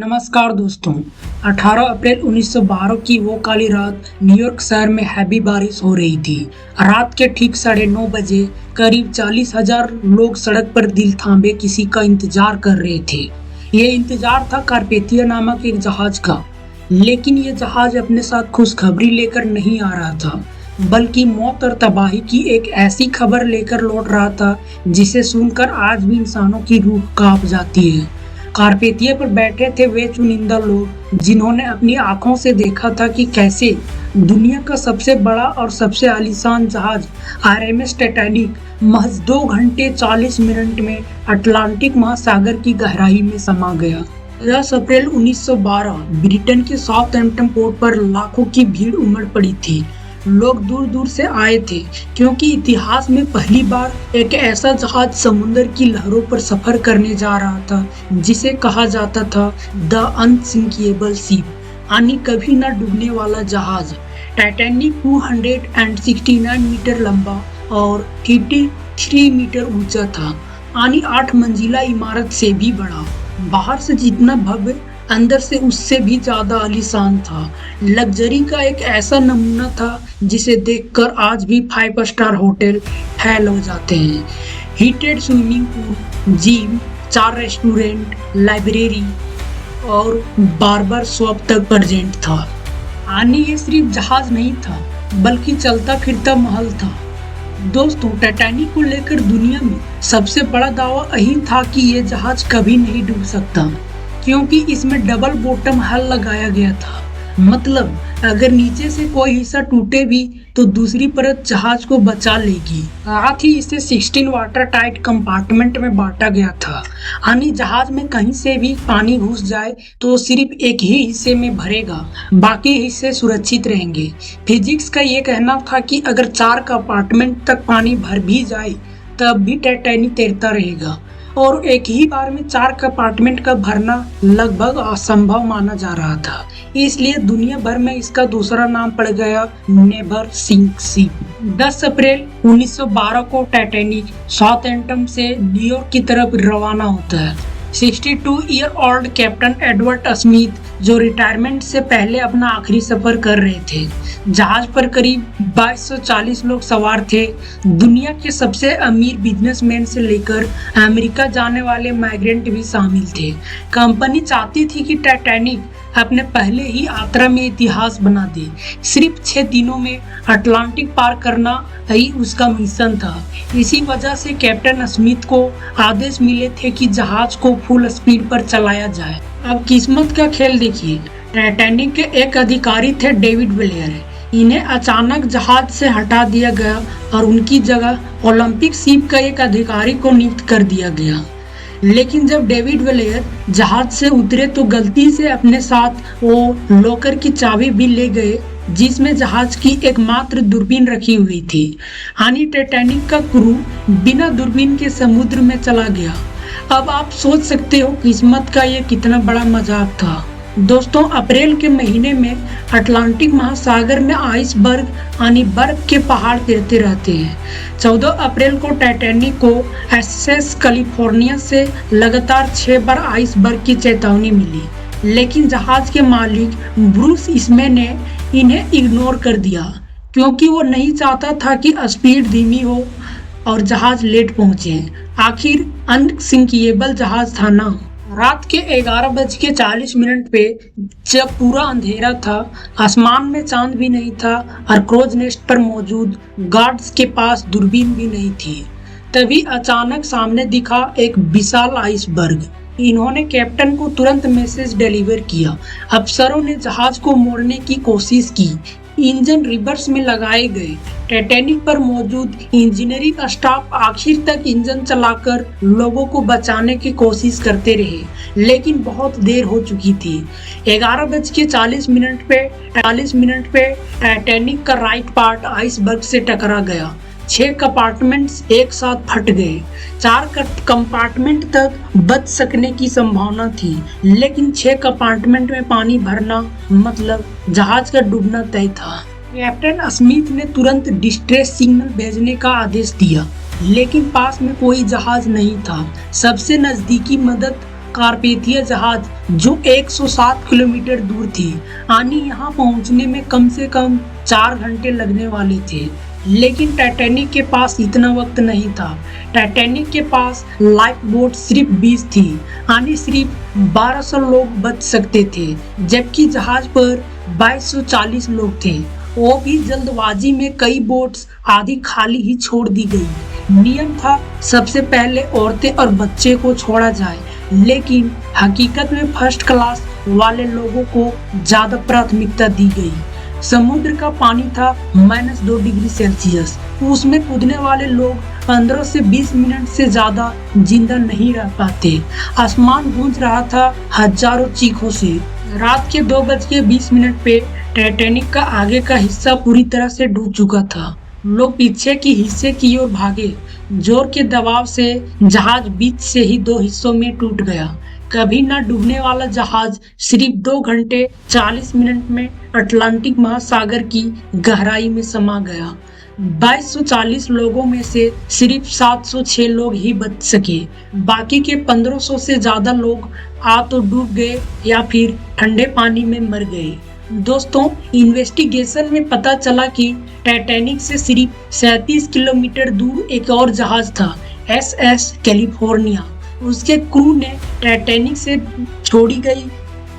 नमस्कार दोस्तों। 18 अप्रैल 1912 की वो काली रात न्यूयॉर्क शहर में हैवी बारिश हो रही थी। रात के ठीक 9:30 बजे करीब 40,000 लोग सड़क पर दिल थामे किसी का इंतजार कर रहे थे। ये इंतजार था कार्पेथिया नामक एक जहाज का, लेकिन ये जहाज अपने साथ खुशखबरी लेकर नहीं आ रहा था, बल्कि मौत और तबाही की एक ऐसी खबर लेकर लौट रहा था जिसे सुनकर आज भी इंसानों की रूह कांप जाती है। कार्पेथिया पर बैठे थे वे चुनिंदा लोग जिन्होंने अपनी आंखों से देखा था कि कैसे दुनिया का सबसे बड़ा और सबसे आलीशान जहाज आरएमएस टाइटैनिक महज 2 घंटे 40 मिनट में अटलांटिक महासागर की गहराई में समा गया। 10 अप्रैल 1912 ब्रिटेन के साउथहैम्पटन पोर्ट पर लाखों की भीड़ उमड़ पड़ी थी। लोग दूर दूर से आए थे क्योंकि इतिहास में पहली बार एक ऐसा जहाज समुद्र की लहरों पर सफर करने जा रहा था जिसे कहा जाता था द अनसिंकेबल शिप, यानी कभी न डूबने वाला जहाज। टाइटैनिक 269 मीटर लंबा और 83 मीटर ऊंचा था, यानी 8 मंजिला इमारत से भी बड़ा। बाहर से जितना भव्य, अंदर से उससे भी ज्यादा आलीशान था। लग्जरी का एक ऐसा नमूना था जिसे देखकर आज भी 5 स्टार होटल फैल हो जाते हैं। Heated swimming pool, gym, 4 restaurant, library और बार्बर शॉप तक प्रेजेंट था। यानी ये सिर्फ जहाज नहीं था, बल्कि चलता फिरता महल था। दोस्तों, टाइटैनिक को लेकर दुनिया में सबसे बड़ा दावा यही था कि ये जहाज कभी नहीं डूब सकता, क्योंकि इसमें डबल बॉटम हल लगाया गया था। मतलब अगर नीचे से कोई हिस्सा टूटे भी तो दूसरी परत जहाज को बचा लेगी। साथ ही इसे 16 वाटर टाइट कंपार्टमेंट में बांटा गया था, यानी जहाज में कहीं से भी पानी घुस जाए तो सिर्फ एक ही हिस्से में भरेगा, बाकी हिस्से सुरक्षित रहेंगे। फिजिक्स का ये कहना था कि अगर 4 कंपार्टमेंट तक पानी भर भी जाए तब भी टाइटैनिक तैरता रहेगा, और एक ही बार में 4 कंपार्टमेंट का भरना लगभग असंभव माना जा रहा था। इसलिए दुनिया भर में इसका दूसरा नाम पड़ गया नेवर सिंक शिप। 10 अप्रैल 1912 को टाइटैनिक साउथहैम्पटन से न्यूयॉर्क की तरफ रवाना होता है। 62 year old captain Edward Smith, जो रिटायरमेंट से पहले अपना आखिरी सफर कर रहे थे। जहाज पर करीब 2240 लोग सवार थे। दुनिया के सबसे अमीर बिजनेसमैन से लेकर अमेरिका जाने वाले माइग्रेंट भी शामिल थे। कंपनी चाहती थी कि टाइटैनिक अपने पहले ही यात्रा में इतिहास बना दे। सिर्फ 6 दिनों में अटलांटिक पार करना ही उसका मिशन था। इसी वजह से कैप्टन स्मिथ को आदेश मिले थे कि जहाज को फुल स्पीड पर चलाया जाए। अब किस्मत का खेल देखिए। टाइटैनिक के एक अधिकारी थे डेविड ब्लेयर। इन्हें अचानक जहाज से हटा दिया गया और उनकी जगह ओलंपिक शिप का एक अधिकारी को नियुक्त कर दिया गया। लेकिन जब डेविड ब्लेयर जहाज से उतरे तो गलती से अपने साथ वो लॉकर की चाबी भी ले गए, जिसमें जहाज की एकमात्र दूरबीन रखी हुई थी। यानी टाइटैनिक का क्रू बिना दूरबीन के समुद्र में चला गया। अब आप सोच सकते हो किस्मत का ये कितना बड़ा मजाक था। दोस्तों, अप्रैल के महीने में अटलांटिक महासागर में आइसबर्ग यानी बर्फ के पहाड़ तैरते रहते हैं। 14 अप्रैल को टाइटैनिक को एसएस कैलिफोर्निया से लगातार 6 बार आइसबर्ग की चेतावनी मिली, लेकिन जहाज के मालिक ब्रूस इसमेन ने इन्हें इग्नोर कर दिया, क्योंकि वो नहीं चाहता था कि स्पीड धीमी हो और जहाज लेट पहुंचे। आखिर अनसिंकेबल जहाज था ना। रात के 11:40 पे जब पूरा अंधेरा था, आसमान में चांद भी नहीं था और क्रोज नेस्ट पर मौजूद गार्ड्स के पास दूरबीन भी नहीं थी, तभी अचानक सामने दिखा एक विशाल आइसबर्ग। इन्होंने कैप्टन को तुरंत मैसेज डिलीवर किया। अफसरों ने जहाज को मोड़ने की कोशिश की। इंजन रिवर्स में लगाए गए। टाइटैनिक पर मौजूद इंजीनियरिंग स्टाफ आखिर तक इंजन चलाकर लोगों को बचाने की कोशिश करते रहे, लेकिन बहुत देर हो चुकी थी। 11:40 पे टाइटैनिक का राइट पार्ट आइसबर्ग से टकरा गया। 6 कंपार्टमेंट्स एक साथ फट गए। 4 कंपार्टमेंट तक बच सकने की संभावना थी, लेकिन 6 कंपार्टमेंट में पानी भरना मतलब जहाज का डूबना तय था। कैप्टन स्मिथ ने तुरंत डिस्ट्रेस सिग्नल भेजने का आदेश दिया, लेकिन पास में कोई जहाज नहीं था। सबसे नजदीकी मदद कार्पेथिया जहाज जो 107 किलोमीटर दूर थी, यानी यहाँ पहुँचने में कम से कम 4 घंटे लगने वाले थे। लेकिन टाइटैनिक के पास इतना वक्त नहीं था। टाइटैनिक के पास लाइफ बोट सिर्फ 20 थी, यानी सिर्फ 1200 लोग बच सकते थे, जबकि जहाज पर 2240 लोग थे। वो भी जल्दबाजी में कई बोट्स आधी खाली ही छोड़ दी गई। नियम था सबसे पहले औरतें और बच्चे को छोड़ा जाए, लेकिन हकीकत में फर्स्ट क्लास वाले लोगों को ज्यादा प्राथमिकता दी गई। समुद्र का पानी था -2 डिग्री सेल्सियस। उसमें कूदने वाले लोग 15 से 20 मिनट से ज्यादा जिंदा नहीं रह पाते। आसमान गूंज रहा था हजारों चीखों से। रात के 2:20 पे टाइटैनिक का आगे का हिस्सा पूरी तरह से डूब चुका था। लोग पीछे की हिस्से की ओर भागे। जोर के दबाव से जहाज बीच से ही 2 हिस्सों में टूट गया। कभी न डूबने वाला जहाज सिर्फ 2 घंटे 40 मिनट में अटलांटिक महासागर की गहराई में समा गया। 2240 लोगों में से सिर्फ 706 लोग ही बच सके। बाकी के 1500 से ज्यादा लोग आ तो डूब गए या फिर ठंडे पानी में मर गए। दोस्तों, इन्वेस्टिगेशन में पता चला कि टाइटैनिक से सिर्फ 37 किलोमीटर दूर एक और जहाज था, SS कैलिफोर्निया। उसके क्रू ने टाइटैनिक से छोड़ी गई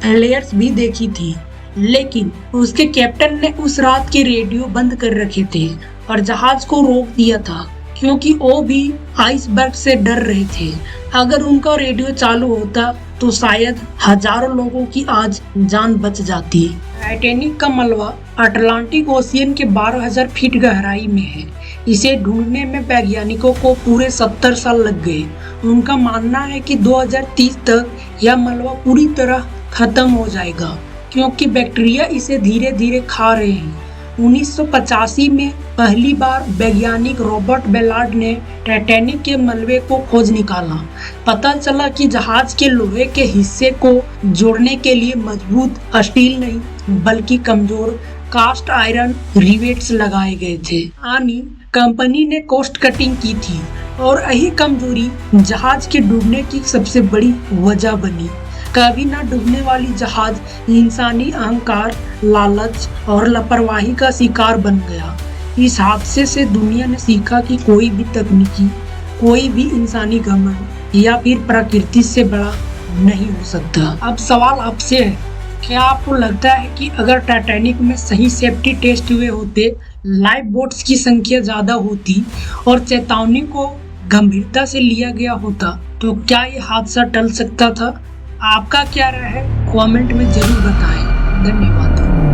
फ्लेयर्स भी देखी थी, लेकिन उसके कैप्टन ने उस रात के रेडियो बंद कर रखे थे और जहाज को रोक दिया था, क्योंकि वो भी आइसबर्ग से डर रहे थे। अगर उनका रेडियो चालू होता तो शायद हजारों लोगों की आज जान बच जाती। टाइटैनिक का मलबा अटलांटिक ओशियन के 12,000 फीट गहराई में है। इसे ढूंढने में वैज्ञानिकों को पूरे 70 साल लग गए। उनका मानना है कि 2030 तक यह मलबा पूरी तरह खत्म हो जाएगा, क्योंकि बैक्टीरिया इसे धीरे धीरे खा रहे हैं। 1985 में पहली बार वैज्ञानिक रॉबर्ट बेलार्ड ने टाइटैनिक के मलबे को खोज निकाला। पता चला कि जहाज के लोहे के हिस्से को जोड़ने के लिए मजबूत स्टील नहीं बल्कि कमजोर कास्ट आयरन रिवेट्स लगाए गए थे। यानी कंपनी ने कॉस्ट कटिंग की थी और यही कमजोरी जहाज के डूबने की सबसे बड़ी वजह बनी। कभी ना डूबने वाली जहाज इंसानी अहंकार, लालच और लापरवाही का शिकार बन गया। इस हादसे से दुनिया ने सीखा कि कोई भी तकनीकी, कोई भी इंसानी घमंड या फिर प्रकृति से बड़ा नहीं हो सकता। अब सवाल आपसे है, क्या आपको लगता है कि अगर टाइटैनिक में सही सेफ्टी टेस्ट हुए होते, लाइफ बोट्स की संख्या ज्यादा होती और चेतावनी को गंभीरता से लिया गया होता, तो क्या ये हादसा टल सकता था? आपका क्या राय है? कमेंट में जरूर बताएं। धन्यवाद।